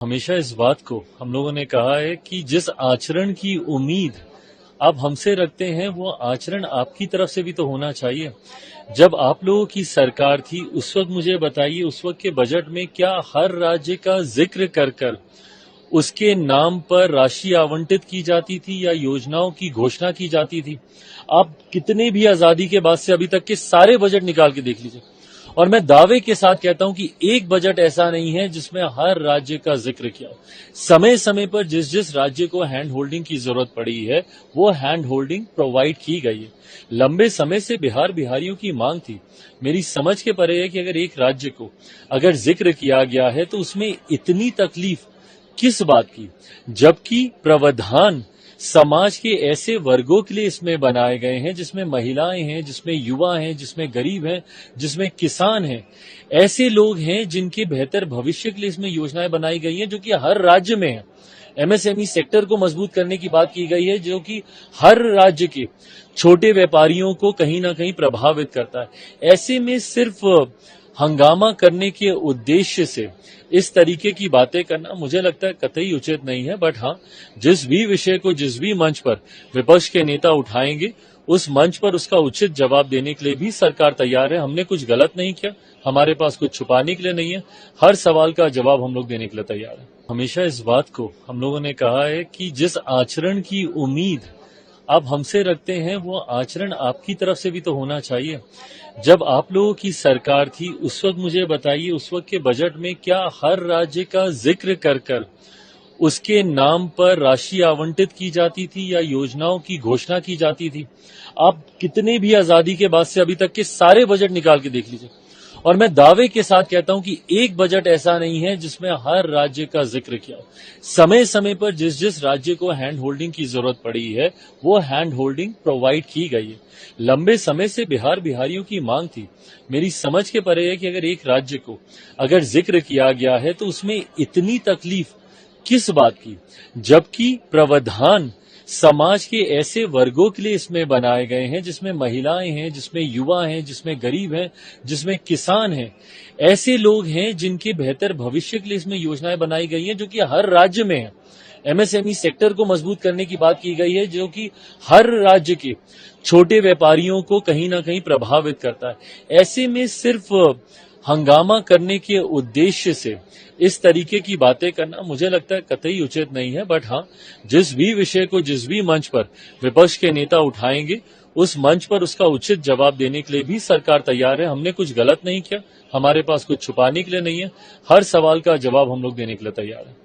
हमेशा इस बात को हम लोगों ने कहा है कि जिस आचरण की उम्मीद आप हमसे रखते हैं वो आचरण आपकी तरफ से भी तो होना चाहिए। जब आप लोगों की सरकार थी उस वक्त मुझे बताइए, उस वक्त के बजट में क्या हर राज्य का जिक्र कर कर उसके नाम पर राशि आवंटित की जाती थी या योजनाओं की घोषणा की जाती थी? आप कितने भी आजादी के बाद से अभी तक के सारे बजट निकाल के देख लीजिए, और मैं दावे के साथ कहता हूं कि एक बजट ऐसा नहीं है जिसमें हर राज्य का जिक्र किया। समय समय पर जिस जिस राज्य को हैंड होल्डिंग की जरूरत पड़ी है वो हैंड होल्डिंग प्रोवाइड की गई है। लंबे समय से बिहारियों की मांग थी। मेरी समझ के परे है कि अगर एक राज्य को अगर जिक्र किया गया है तो उसमें इतनी तकलीफ किस बात की, जबकि प्रावधान समाज के ऐसे वर्गों के लिए इसमें बनाए गए हैं जिसमें महिलाएं हैं, जिसमें युवा हैं, जिसमें गरीब हैं, जिसमें किसान हैं। ऐसे लोग हैं जिनके बेहतर भविष्य के लिए इसमें योजनाएं बनाई गई हैं जो कि हर राज्य में है। एमएसएमई सेक्टर को मजबूत करने की बात की गई है जो कि हर राज्य के छोटे व्यापारियों को कहीं ना कहीं प्रभावित करता है। ऐसे में सिर्फ हंगामा करने के उद्देश्य से इस तरीके की बातें करना मुझे लगता है कतई उचित नहीं है। बट हाँ, जिस भी विषय को जिस भी मंच पर विपक्ष के नेता उठाएंगे उस मंच पर उसका उचित जवाब देने के लिए भी सरकार तैयार है। हमने कुछ गलत नहीं किया, हमारे पास कुछ छुपाने के लिए नहीं है। हर सवाल का जवाब हम लोग देने के लिए तैयार है। हमेशा इस बात को हम लोगों ने कहा है कि जिस आचरण की उम्मीद आप हमसे रखते हैं वो आचरण आपकी तरफ से भी तो होना चाहिए। जब आप लोगों की सरकार थी उस वक्त मुझे बताइए, उस वक्त के बजट में क्या हर राज्य का जिक्र कर कर उसके नाम पर राशि आवंटित की जाती थी या योजनाओं की घोषणा की जाती थी? आप कितने भी आजादी के बाद से अभी तक के सारे बजट निकाल के देख लीजिए, और मैं दावे के साथ कहता हूं कि एक बजट ऐसा नहीं है जिसमें हर राज्य का जिक्र किया। समय समय पर जिस जिस राज्य को हैंड होल्डिंग की जरूरत पड़ी है वो हैंड होल्डिंग प्रोवाइड की गई है। लंबे समय से बिहारियों की मांग थी। मेरी समझ के परे है कि अगर एक राज्य को अगर जिक्र किया गया है तो उसमें इतनी तकलीफ किस बात की, जबकि प्रावधान समाज के ऐसे वर्गों के लिए इसमें बनाए गए हैं जिसमें महिलाएं हैं, जिसमें युवा हैं, जिसमें गरीब हैं, जिसमें किसान हैं। ऐसे लोग हैं जिनके बेहतर भविष्य के लिए इसमें योजनाएं बनाई गई हैं जो कि हर राज्य में है। एमएसएमई सेक्टर को मजबूत करने की बात की गई है जो कि हर राज्य के छोटे व्यापारियों को कहीं ना कहीं प्रभावित करता है। ऐसे में सिर्फ हंगामा करने के उद्देश्य से इस तरीके की बातें करना मुझे लगता है कतई उचित नहीं है। बट हाँ, जिस भी विषय को जिस भी मंच पर विपक्ष के नेता उठाएंगे उस मंच पर उसका उचित जवाब देने के लिए भी सरकार तैयार है। हमने कुछ गलत नहीं किया, हमारे पास कुछ छुपाने के लिए नहीं है। हर सवाल का जवाब हम लोग देने के लिए तैयार है।